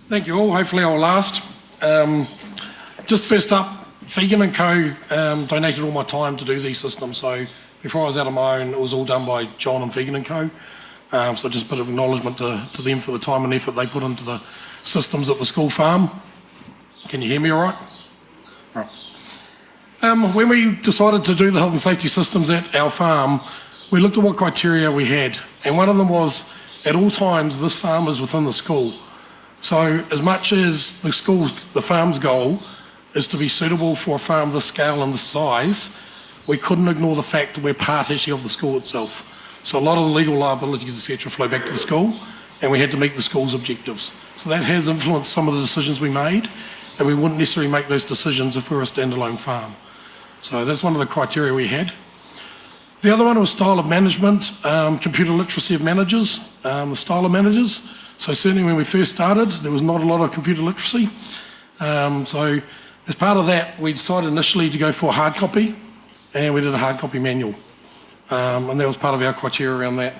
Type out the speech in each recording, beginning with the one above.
Thank you all. Hopefully I'll last. Just first up, Fegan & Co donated all my time to do these systems. So before I was out on my own, it was all done by John and Fegan & Co. So just a bit of acknowledgement to them for the time and effort they put into the systems at the school farm. Can you hear me all right? Right. When we decided to do the health and safety systems at our farm, we looked at what criteria we had. And one of them was, at all times, this farm is within the school. So as much as the farm's goal is to be suitable for a farm this scale and this size, we couldn't ignore the fact that we're part actually of the school itself. So a lot of the legal liabilities, etc., flow back to the school, and we had to meet the school's objectives. So that has influenced some of the decisions we made, and we wouldn't necessarily make those decisions if we were a standalone farm. So that's one of the criteria we had. The other one was style of management, computer literacy of managers, the style of managers. So certainly when we first started, there was not a lot of computer literacy. So as part of that, we decided initially to go for hard copy, and we did a hard copy manual. And that was part of our criteria around that.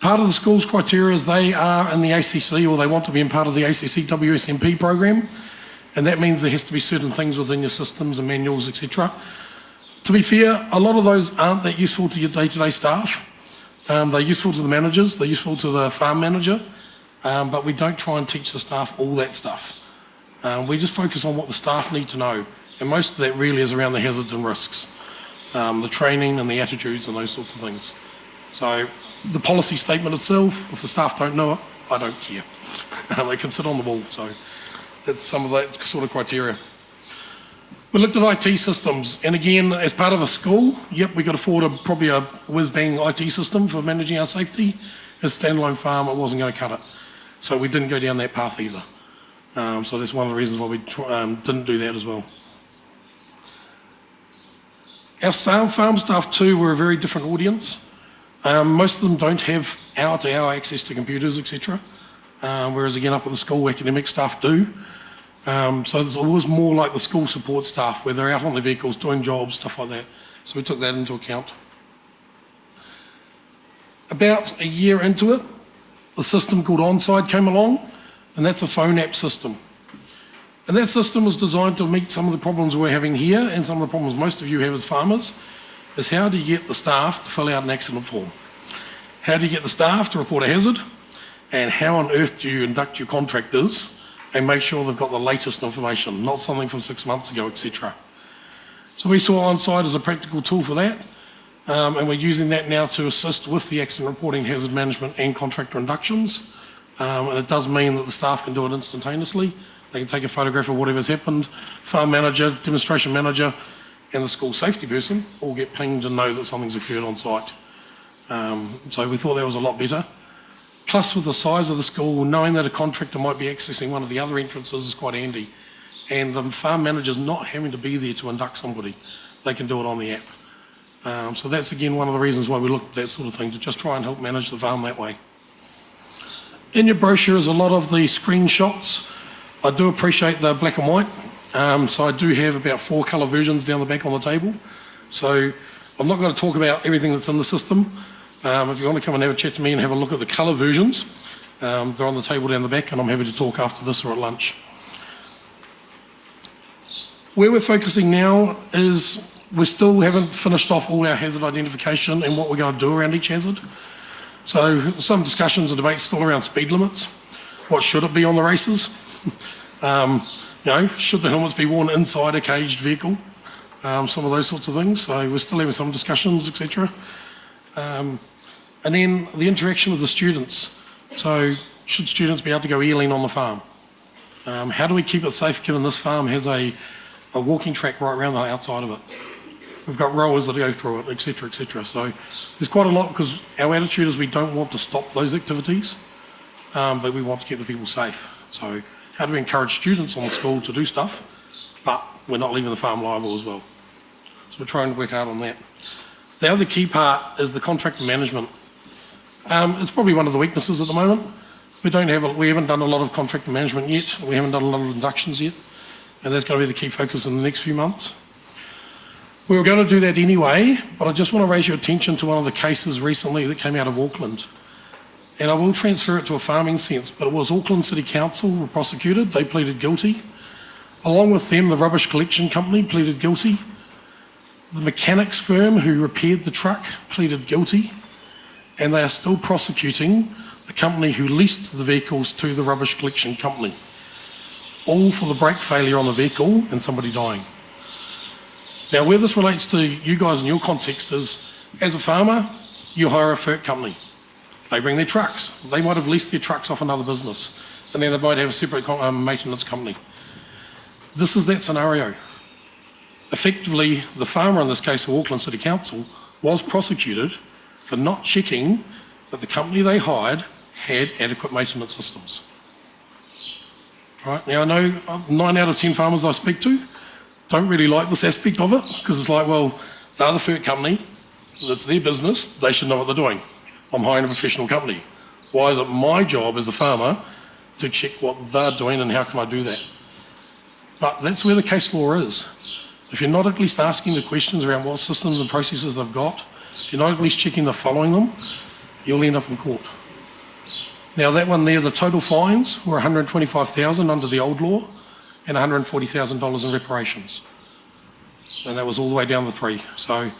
Part of the school's criteria is they are in the ACC, or they want to be in part of the ACC WSMP program, and that means there has to be certain things within your systems and manuals, etc. To be fair, a lot of those aren't that useful to your day-to-day staff. They're useful to the managers, they're useful to the farm manager, but we don't try and teach the staff all that stuff. We just focus on what the staff need to know, and most of that really is around the hazards and risks, the training and the attitudes and those sorts of things. So the policy statement itself, if the staff don't know it, I don't care. They can sit on the wall, so that's some of that sort of criteria. We looked at IT systems, and again, as part of a school, yep, we could afford probably a whiz-bang IT system for managing our safety. As a standalone farm, it wasn't going to cut it. So we didn't go down that path either. So that's one of the reasons why we didn't do that as well. Our farm staff too were a very different audience. Most of them don't have hour-to-hour access to computers, etc. Whereas again, up at the school, academic staff do. So it's always more like the school support staff, where they're out on their vehicles, doing jobs, stuff like that. So we took that into account. About a year into it, the system called Onside came along, and that's a phone app system. And that system was designed to meet some of the problems we're having here, and some of the problems most of you have as farmers, is how do you get the staff to fill out an accident form? How do you get the staff to report a hazard? And how on earth do you induct your contractors and make sure they've got the latest information, not something from 6 months ago, etc. So we saw Onside as a practical tool for that, and we're using that now to assist with the accident reporting, hazard management and contractor inductions. And it does mean that the staff can do it instantaneously. They can take a photograph of whatever's happened. Farm manager, demonstration manager, and the school safety person all get pinged and know that something's occurred on site. So we thought that was a lot better. Plus, with the size of the school, knowing that a contractor might be accessing one of the other entrances is quite handy. And the farm manager's not having to be there to induct somebody. They can do it on the app. So that's again one of the reasons why we looked at that sort of thing, to just try and help manage the farm that way. In your brochure is a lot of the screenshots. I do appreciate the black and white. So I do have about 4 colour versions down the back on the table. So I'm not going to talk about everything that's in the system. If you want to come and have a chat to me and have a look at the colour versions, they're on the table down the back, and I'm happy to talk after this or at lunch. Where we're focusing now is we still haven't finished off all our hazard identification and what we're going to do around each hazard. So some discussions and debates still around speed limits. What should it be on the races? Should the helmets be worn inside a caged vehicle? Some of those sorts of things. So we're still having some discussions, etc. And then the interaction with the students. So should students be able to go eeling on the farm? How do we keep it safe given this farm has a walking track right around the outside of it? We've got rowers that go through it, etc., etc. So there's quite a lot, because our attitude is we don't want to stop those activities, but we want to keep the people safe. So how do we encourage students on the school to do stuff, but we're not leaving the farm liable as well? So we're trying to work hard on that. The other key part is the contractor management. It's probably one of the weaknesses at the moment. We haven't done a lot of contractor management yet. We haven't done a lot of inductions yet, and that's going to be the key focus in the next few months. We were going to do that anyway, but I just want to raise your attention to one of the cases recently that came out of Auckland. And I will transfer it to a farming sense, but it was Auckland City Council were prosecuted. They pleaded guilty. Along with them, the rubbish collection company pleaded guilty. The mechanics firm who repaired the truck pleaded guilty. And they are still prosecuting the company who leased the vehicles to the rubbish collection company. All for the brake failure on the vehicle and somebody dying. Now, where this relates to you guys in your context is, as a farmer, you hire a FERC company. They bring their trucks. They might have leased their trucks off another business, and then they might have a separate maintenance company. This is that scenario. Effectively, the farmer, in this case of Auckland City Council, was prosecuted for not checking that the company they hired had adequate maintenance systems. Right, now I know 9 out of 10 farmers I speak to don't really like this aspect of it, because it's like, well, they're the FERC company, it's their business, they should know what they're doing. I'm hiring a professional company. Why is it my job as a farmer to check what they're doing and how can I do that? But that's where the case law is. If you're not at least asking the questions around what systems and processes they've got, if you're not at least checking they're following them, you'll end up in court. Now that one there, the total fines were $125,000 under the old law and $140,000 in reparations. And that was all the way down the 3. So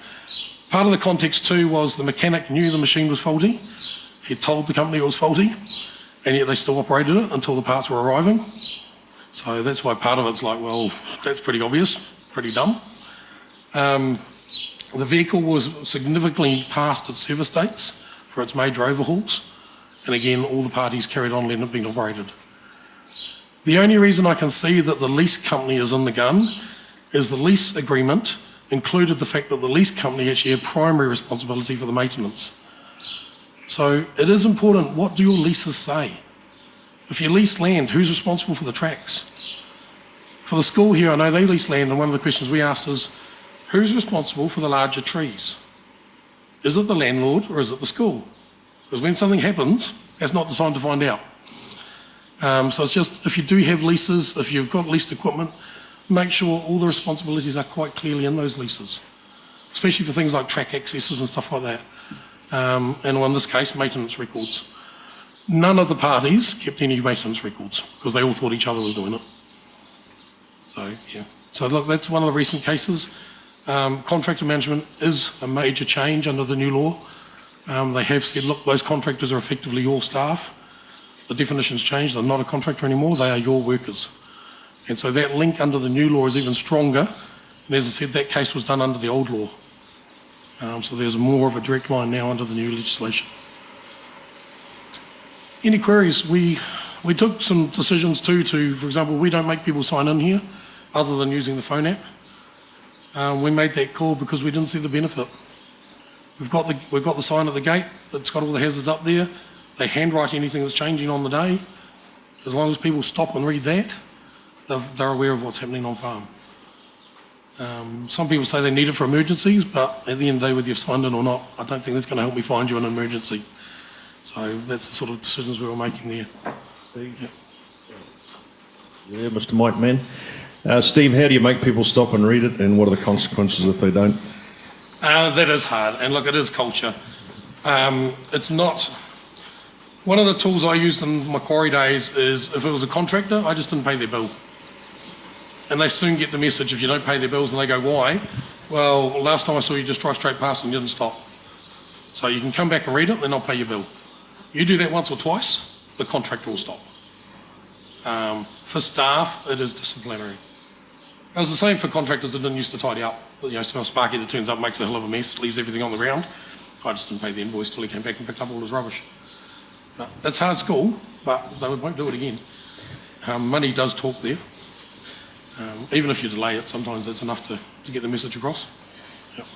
part of the context too was the mechanic knew the machine was faulty. He told the company it was faulty, and yet they still operated it until the parts were arriving. So that's why part of it's like, well, that's pretty obvious, pretty dumb. The vehicle was significantly past its service dates for its major overhauls. And again, all the parties carried on letting it being operated. The only reason I can see that the lease company is in the gun is the lease agreement included the fact that the lease company actually had primary responsibility for the maintenance. So it is important, what do your leases say? If you lease land, who's responsible for the tracks? For the school here, I know they lease land, and one of the questions we asked is, who's responsible for the larger trees? Is it the landlord or is it the school? Because when something happens, that's not the time to find out. So it's just, if you do have leases, if you've got leased equipment, make sure all the responsibilities are quite clearly in those leases, especially for things like track accesses and stuff like that. And in this case, maintenance records. None of the parties kept any maintenance records because they all thought each other was doing it. So, yeah. So look, that's one of the recent cases. Contractor management is a major change under the new law. They have said, look, those contractors are effectively your staff. The definition's changed. They're not a contractor anymore. They are your workers. And so that link under the new law is even stronger. And as I said, that case was done under the old law. So there's more of a direct line now under the new legislation. Any queries? We took some decisions too to, for example, we don't make people sign in here other than using the phone app. We made that call because we didn't see the benefit. We've got the sign at the gate that's got all the hazards up there. They handwrite anything that's changing on the day. As long as people stop and read that, they're aware of what's happening on farm. Some people say they need it for emergencies, but at the end of the day, whether you've signed in or not, I don't think that's going to help me find you an emergency. So that's the sort of decisions we were making there. Steve? Yeah, Mr. Mike Mann. Steve, how do you make people stop and read it, and what are the consequences if they don't? That is hard, and look, it is culture. It's not... One of the tools I used in my quarry days is, if it was a contractor, I just didn't pay their bill. And they soon get the message, if you don't pay their bills, and they go, why? Well, last time I saw you just drive straight past and you didn't stop. So you can come back and read it, then I'll pay your bill. You do that once or twice, the contractor will stop. For staff, it is disciplinary. It was the same for contractors that didn't used to tidy up. You know, so a Sparky that turns up, makes a hell of a mess, leaves everything on the ground. I just didn't pay the invoice till he came back and picked up all his rubbish. But that's hard school, but they won't do it again. Money does talk there. Even if you delay it, sometimes that's enough to get the message across. Yep.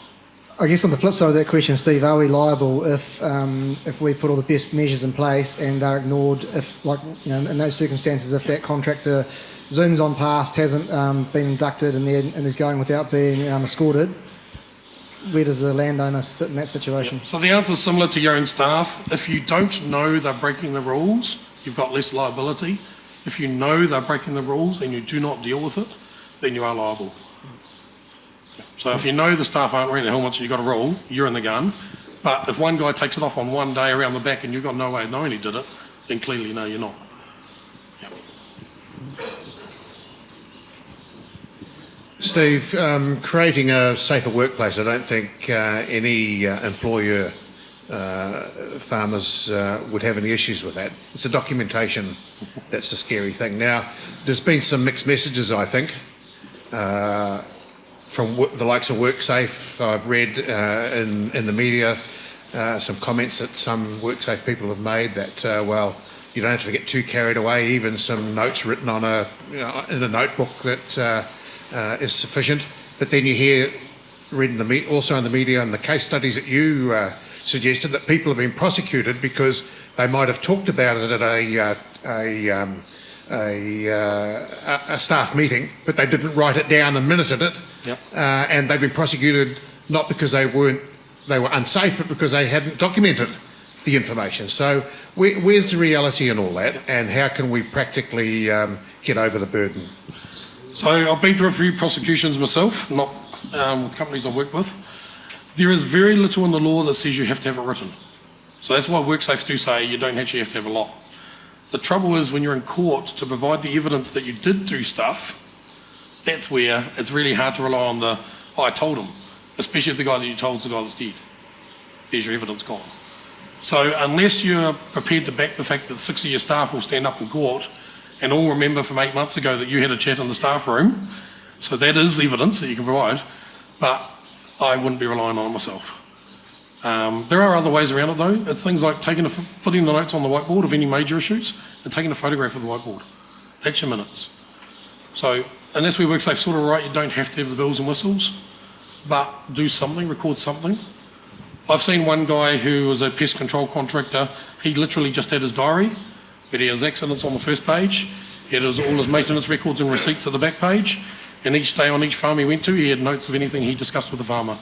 I guess on the flip side of that question, Steve, are we liable if we put all the best measures in place and they're ignored, if, like, you know, in those circumstances, if that contractor zooms on past, hasn't been inducted and is going without being escorted, where does the landowner sit in that situation? So the answer is similar to your own staff. If you don't know they're breaking the rules, you've got less liability. If you know they're breaking the rules and you do not deal with it, then you are liable. So if you know the staff aren't wearing their helmets and you've got a rule, you're in the gun. But if one guy takes it off on one day around the back and you've got no way of knowing he did it, then clearly, no, you're not. Yep. Steve, creating a safer workplace, I don't think any employer, farmers would have any issues with that. It's the documentation that's the scary thing. Now, there's been some mixed messages, I think, from the likes of WorkSafe. I've read in the media some comments that some WorkSafe people have made that, well, you don't have to get too carried away. Even some notes written on in a notebook that is sufficient. But then you hear, read also in the media and the case studies that you suggested, that people have been prosecuted because they might have talked about it at a staff meeting, but they didn't write it down and minuted it. Yep. And they've been prosecuted not because they were unsafe, but because they hadn't documented the information. So where's the reality in all that, and how can we practically get over the burden? So I've been through a few prosecutions myself, not with companies I've worked with. There is very little in the law that says you have to have it written. So that's why WorkSafe do say you don't actually have to have a lot. The trouble is when you're in court to provide the evidence that you did do stuff, that's where it's really hard to rely on the, oh, I told him, especially if the guy that you told is the guy that's dead. There's your evidence gone. So unless you're prepared to back the fact that 6 of your staff will stand up in court and all remember from 8 months ago that you had a chat in the staff room, so that is evidence that you can provide, but I wouldn't be relying on it myself. There are other ways around it though. It's things like putting the notes on the whiteboard of any major issues and taking a photograph of the whiteboard. That's your minutes. So unless we WorkSafe sort of right, you don't have to have the bells and whistles, but do something, record something. I've seen one guy who was a pest control contractor. He literally just had his diary, but he has accidents on the first page. He had all his maintenance records and receipts at the back page. And each day on each farm he went to, he had notes of anything he discussed with the farmer.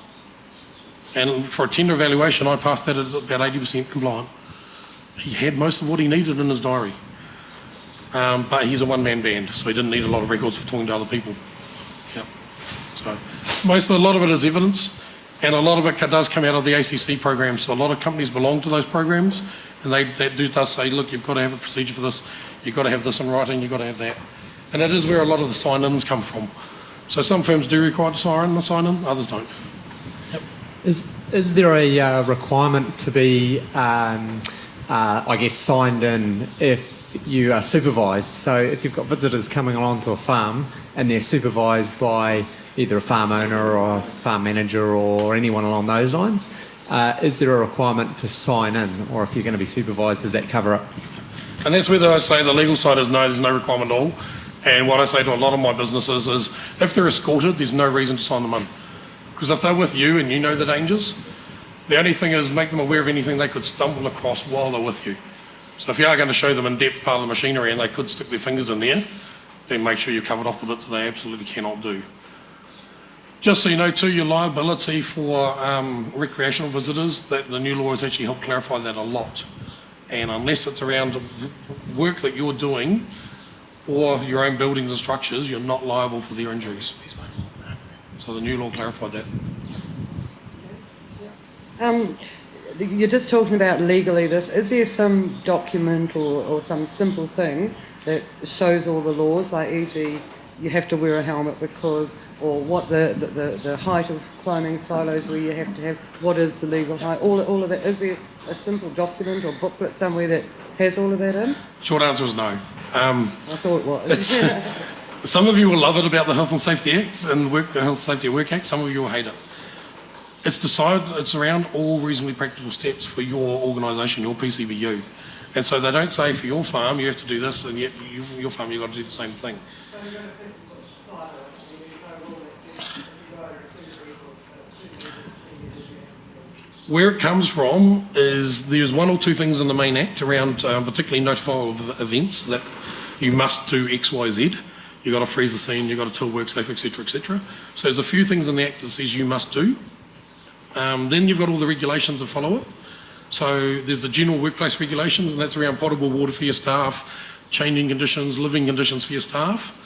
And for a tender evaluation, I passed that as about 80% compliant. He had most of what he needed in his diary. But he's a one-man band, so he didn't need a lot of records for talking to other people. Yep. So a lot of it is evidence, and a lot of it does come out of the ACC program. So a lot of companies belong to those programs, and that does say, look, you've got to have a procedure for this, you've got to have this in writing, you've got to have that. And that is where a lot of the sign-ins come from. So some firms do require to sign in, others don't. Yep. Is there a requirement to be, I guess, signed in if you are supervised? So if you've got visitors coming along to a farm and they're supervised by either a farm owner or a farm manager or anyone along those lines, is there a requirement to sign in? Or if you're going to be supervised, does that cover it? And that's whether I say the legal side is no, there's no requirement at all. And what I say to a lot of my businesses is, if they're escorted, there's no reason to sign them in. Because if they're with you and you know the dangers, the only thing is make them aware of anything they could stumble across while they're with you. So if you are going to show them in depth part of the machinery and they could stick their fingers in there, then make sure you're covered off the bits that they absolutely cannot do. Just so you know too, your liability for recreational visitors, that the new law has actually helped clarify that a lot. And unless it's around work that you're doing, or your own buildings and structures, you're not liable for their injuries. So the new law clarified that. You're just talking about legally this. Is there some document or some simple thing that shows all the laws, like e.g. you have to wear a helmet because, or what the height of climbing silos where you have to have, what is the legal height, all of that. Is there a simple document or booklet somewhere that has all of that in? Short answer is no. I thought it was. Some of you will love it about the Health and Safety Act and the Health and Safety at Work Act. Some of you will hate it. It's around all reasonably practical steps for your organisation, your PCBU. And so they don't say for your farm you have to do this, and yet your farm you've got to do the same thing. Where it comes from is there's one or two things in the main act around particularly notifiable events that you must do X, Y, Z. You've got to freeze the scene, you've got to till WorkSafe, etc., etc. So there's a few things in the act that says you must do. Then you've got all the regulations that follow it. So there's the general workplace regulations, and that's around potable water for your staff, changing conditions, living conditions for your staff.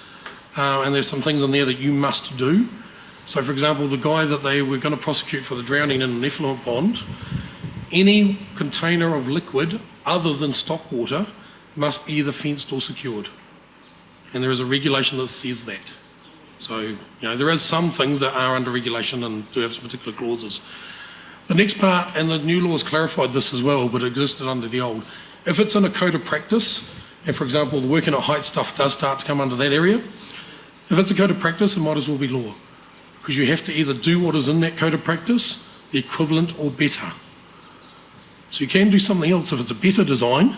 And there's some things in there that you must do. So for example, the guy that they were going to prosecute for the drowning in an effluent pond, any container of liquid other than stock water must be either fenced or secured. And there is a regulation that says that. So, there is some things that are under regulation and do have some particular clauses. The next part, and the new law has clarified this as well, but it existed under the old. If it's in a code of practice, and for example, the working at height stuff does start to come under that area, if it's a code of practice, it might as well be law. Because you have to either do what is in that code of practice, the equivalent or better. So you can do something else if it's a better design,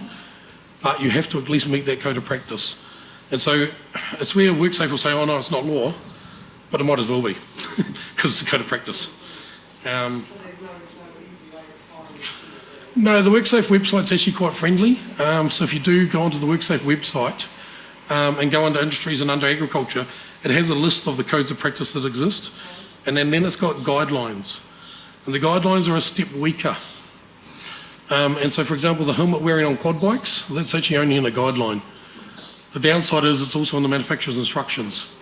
but you have to at least meet that code of practice. And so it's where WorkSafe will say, oh no, it's not law, but it might as well be, because it's a code of practice. No, the WorkSafe website's actually quite friendly. So if you do go onto the WorkSafe website and go under industries and under agriculture, it has a list of the codes of practice that exist, and then it's got guidelines. And the guidelines are a step weaker. And so, for example, the helmet wearing on quad bikes, that's actually only in a guideline. The downside is it's also in the manufacturer's instructions.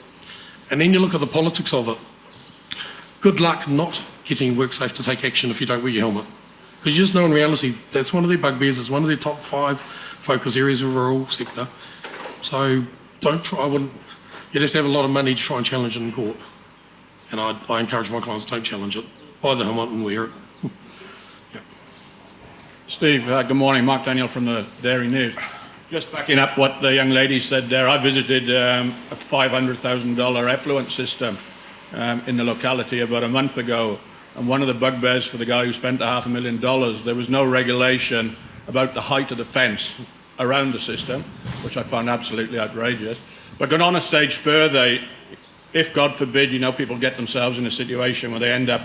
And then you look at the politics of it. Good luck not getting WorkSafe to take action if you don't wear your helmet. Because you just know in reality, that's one of their bugbears, it's one of their top 5 focus areas of the rural sector. So don't try, you'd have to have a lot of money to try and challenge it in court. And I encourage my clients, don't challenge it. Buy the helmet and wear it. Yeah. Steve, good morning. Mark Daniel from the Dairy News. Just backing up what the young lady said there, I visited a $500,000 effluent system in the locality about a month ago. And one of the bugbears for the guy who spent $500,000, there was no regulation about the height of the fence around the system, which I found absolutely outrageous. But going on a stage further, if God forbid, people get themselves in a situation where they end up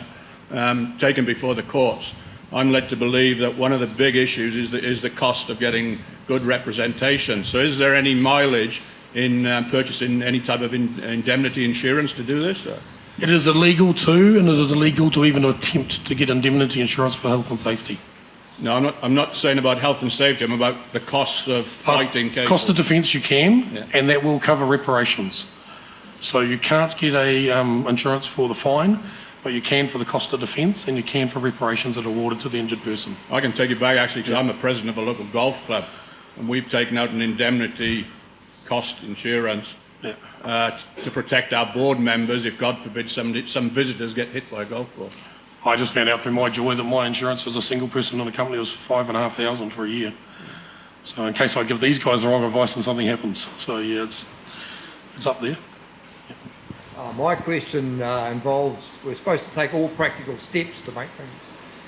taken before the courts, I'm led to believe that one of the big issues is the cost of getting good representation. So is there any mileage in purchasing any type of indemnity insurance to do this? It is illegal too, and it is illegal to even attempt to get indemnity insurance for health and safety. No, I'm not saying about health and safety. I'm about the cost of fighting cases. Cost of defence you can, Yeah. and that will cover reparations. So you can't get a insurance for the fine, but you can for the cost of defence, and you can for reparations that are awarded to the injured person. I can take it back actually, because I'm a president of a local golf club, and we've taken out an indemnity cost insurance to protect our board members if, God forbid, some visitors get hit by a golf ball. I just found out through my joy that my insurance as a single person in the company was $5,500 for a year. So in case I give these guys the wrong advice and something happens. So yeah, it's up there. My question involves, we're supposed to take all practical steps to make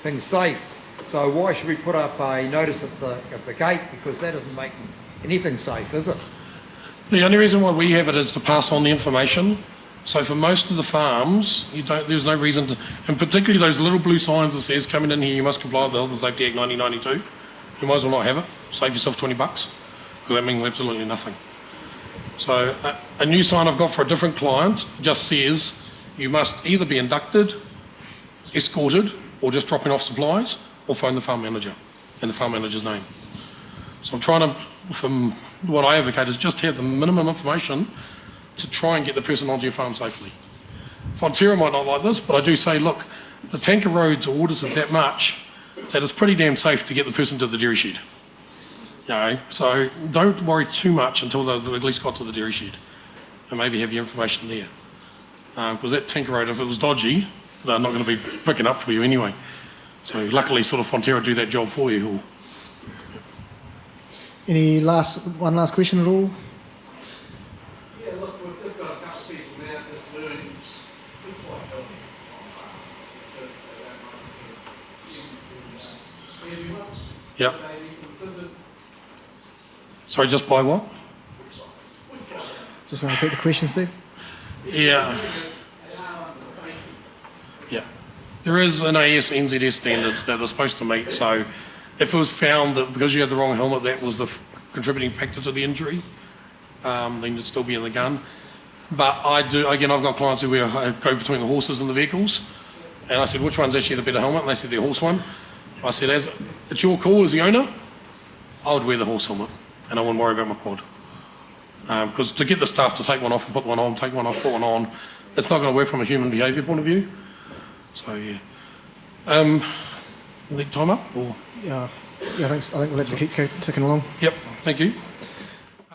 things safe. So why should we put up a notice at the gate? Because that isn't making anything safe, is it? The only reason why we have it is to pass on the information. So for most of the farms, there's no reason to, and particularly those little blue signs that says coming in here you must comply with the Health and Safety Act 1992, you might as well not have it. Save yourself $20, because that means absolutely nothing. So a new sign I've got for a different client just says you must either be inducted, escorted, or just dropping off supplies, or phone the farm manager and the farm manager's name. So I'm trying to, from what I advocate, is just have the minimum information to try and get the person onto your farm safely. Fonterra might not like this, but I do say, look, the tanker roads are audited that much that it's pretty damn safe to get the person to the dairy shed. So don't worry too much until they've at least got to the dairy shed, and maybe have your information there. Because that tanker road, if it was dodgy, they're not going to be picking up for you anyway. So luckily, sort of Fonterra do that job for you. One last question at all? Yeah, look, we've just got a couple of people now just learning. It's quite healthy on farm. Yep. Sorry, just by what? Just want to repeat the question, Steve? Yeah. Yeah. There is an AS NZS standard that they're supposed to meet, so if it was found that because you had the wrong helmet that was the contributing factor to the injury, then you'd still be in the gun. But I've got clients who go between the horses and the vehicles, and I said, which one's actually the better helmet? And they said, the horse one. I said, it's your call as the owner, I would wear the horse helmet, and I wouldn't worry about my quad. Because to get the staff to take one off and put one on, take one off, put one on, it's not going to work from a human behaviour point of view. So, yeah. Need time up? Or? Yeah, I think we'll have to keep ticking along. Yep, thank you.